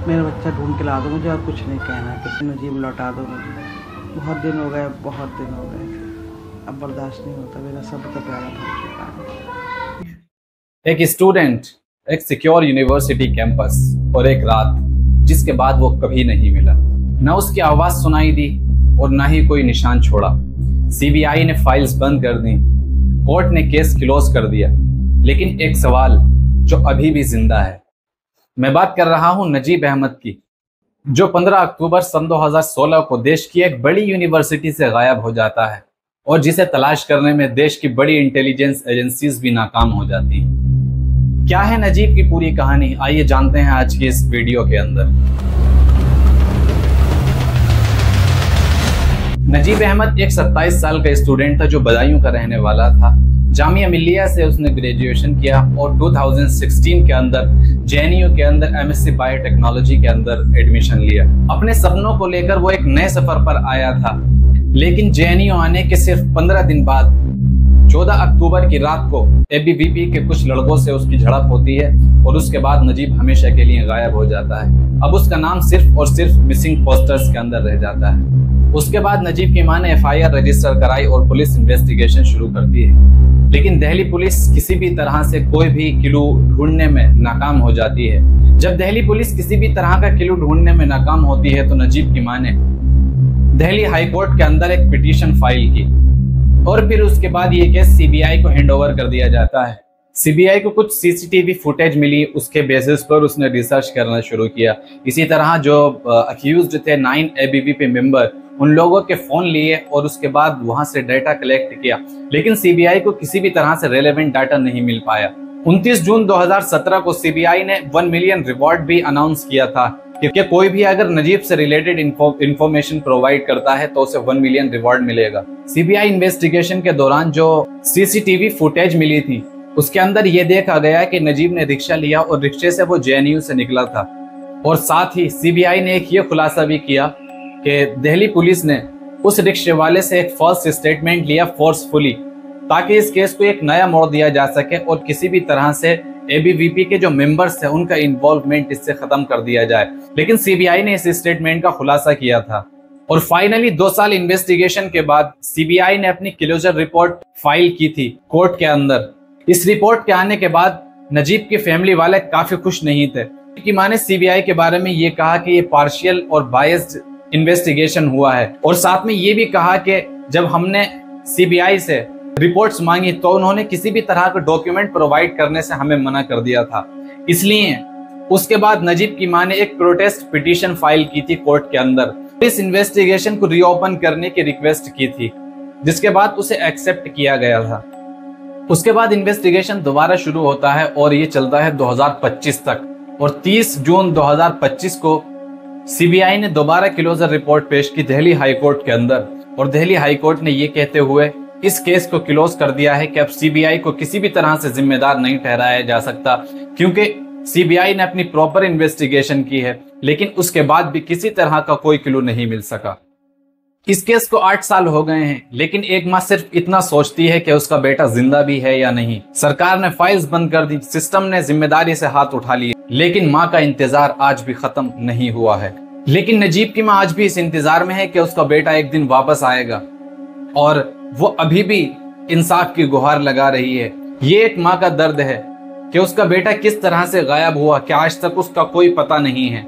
मेरा बच्चा ढूंढ के ला दो, मुझे और कुछ नहीं कहना, किसी नजीब लौटा दो मुझे। बहुत दिन हो गए, बहुत दिन हो गए, अब बर्दाश्त नहीं होता, मेरा सब का प्यारा भर चुका है। एक स्टूडेंट, एक सिक्योर यूनिवर्सिटी कैंपस और एक रात जिसके बाद वो कभी नहीं मिला। न उसकी आवाज सुनाई दी और ना ही कोई निशान छोड़ा। सीबीआई ने फाइल्स बंद कर दी, कोर्ट ने केस क्लोज कर दिया, लेकिन एक सवाल जो अभी भी जिंदा है। मैं बात कर रहा हूं नजीब अहमद की, जो 15 अक्टूबर सन 2016 को देश की एक बड़ी यूनिवर्सिटी से गायब हो जाता है और जिसे तलाश करने में देश की बड़ी इंटेलिजेंस एजेंसीज भी नाकाम हो जाती हैं। क्या है नजीब की पूरी कहानी, आइए जानते हैं आज की इस वीडियो के अंदर। नजीब अहमद एक 27 साल का स्टूडेंट था जो बदायूं का रहने वाला था। जामिया मिल्लिया से उसने ग्रेजुएशन किया और 2016 के अंदर जेएनयू के अंदर एमएससी बायोटेक्नोलॉजी के अंदर एडमिशन लिया। अपने सपनों को लेकर वो एक नए सफर पर आया था, लेकिन जेएनयू आने के सिर्फ 15 दिन बाद 14 अक्टूबर की रात को एबीवीपी के कुछ लड़कों से उसकी झड़प होती है और उसके बाद नजीब हमेशा के लिए गायब हो जाता है। अब उसका नाम सिर्फ और सिर्फ मिसिंग पोस्टर्स के अंदर रह जाता है। उसके बाद नजीब की मां ने एफआईआर रजिस्टर कराई और पुलिस इन्वेस्टिगेशन शुरू करती है, लेकिन दिल्ली पुलिस किसी भी तरह से कोई भी क्लू ढूंढने में नाकाम हो जाती है। जब दिल्ली पुलिस किसी भी तरह का क्लू ढूंढने में नाकाम होती है तो नजीब की मां ने दिल्ली हाई कोर्ट के अंदर एक पिटीशन फाइल की और फिर उसके बाद ये केस सीबीआई को हैंडओवर कर दिया जाता है। सीबीआई को कुछ सीसीटीवी फुटेज मिली, उसके बेसिस पर उसने रिसर्च करना शुरू किया। इसी तरह जो अक्यूज्ड थे 9 एबीवीपी मेंबर, उन लोगों के फोन लिए और उसके बाद वहां से डाटा कलेक्ट किया, लेकिन सीबीआई को किसी भी तरह से रेलेवेंट डाटा नहीं मिल पाया। 29 जून 2017 को सीबीआई ने 1 मिलियन रिवॉर्ड भी अनाउंस किया था कि कोई भी अगर नजीब से रिलेटेड इंफॉर्मेशन प्रोवाइड करता है तो उसे 1 मिलियन रिवॉर्ड मिलेगा। सीबीआई इन्वेस्टिगेशन के दौरान जो सीसीटीवी फुटेज मिली थी उसके अंदर ये देखा गया कि नजीब ने रिक्शा लिया और रिक्शे से वो जेएनयू से निकला था। और साथ ही सीबीआई ने एक ये खुलासा भी किया कि दिल्ली पुलिस ने उस रिक्शे वाले से एक फॉल्स स्टेटमेंट लिया फोर्सफुली, ताकि इस केस को एक नया मोड़ दिया जा सके और किसी भी तरह से एबीवीपी के जो मेंबर्स थे उनका इन्वॉल्वमेंट इससे खत्म कर दिया जाए। लेकिन सीबीआई ने इस स्टेटमेंट का खुलासा किया था और फाइनली 2 साल इन्वेस्टिगेशन के बाद सीबीआई ने अपनी क्लोजर रिपोर्ट फाइल की थी कोर्ट के अंदर। इस रिपोर्ट के आने के बाद नजीब की फैमिली वाले काफी खुश नहीं थे। उनकी मां ने सीबीआई के बारे में ये कहा कि ये पार्शियल और बायस्ड इन्वेस्टिगेशन हुआ है और साथ में ये भी कहा कि जब हमने सीबीआई से रिपोर्ट्स मांगी तो उन्होंने किसी भी तरह का डॉक्यूमेंट प्रोवाइड करने से हमें मना कर दिया था। इसलिए उसके बाद नजीब की मां ने एक प्रोटेस्ट पिटीशन फाइल की थी कोर्ट के अंदर, इस इन्वेस्टिगेशन को रीओपन करने की रिक्वेस्ट की थी, जिसके बाद उसे एक्सेप्ट किया गया था। उसके बाद इन्वेस्टिगेशन दोबारा शुरू होता है और ये चलता है 2025 तक और 30 जून 2025 को सीबीआई ने दोबारा क्लोजर रिपोर्ट पेश की दिल्ली हाई कोर्ट के अंदर और दिल्ली हाई कोर्ट ने ये कहते हुए इस केस को क्लोज कर दिया है कि अब सीबीआई को किसी भी तरह से जिम्मेदार नहीं ठहराया जा सकता, क्योंकि सीबीआई ने अपनी प्रॉपर इन्वेस्टिगेशन की है, लेकिन उसके बाद भी किसी तरह का कोई क्लू नहीं मिल सका। इस केस को 8 साल हो गए हैं, लेकिन एक माँ सिर्फ इतना सोचती है कि उसका बेटा जिंदा भी है या नहीं। सरकार ने फाइल्स बंद कर दी, सिस्टम ने जिम्मेदारी से हाथ उठा लिए, लेकिन माँ का इंतजार आज भी खत्म नहीं हुआ है। लेकिन नजीब की माँ आज भी इस इंतजार में है कि उसका बेटा एक दिन वापस आएगा और वो अभी भी इंसाफ की गुहार लगा रही है। ये एक माँ का दर्द है कि उसका बेटा किस तरह से गायब हुआ, कि आज तक उसका कोई पता नहीं है।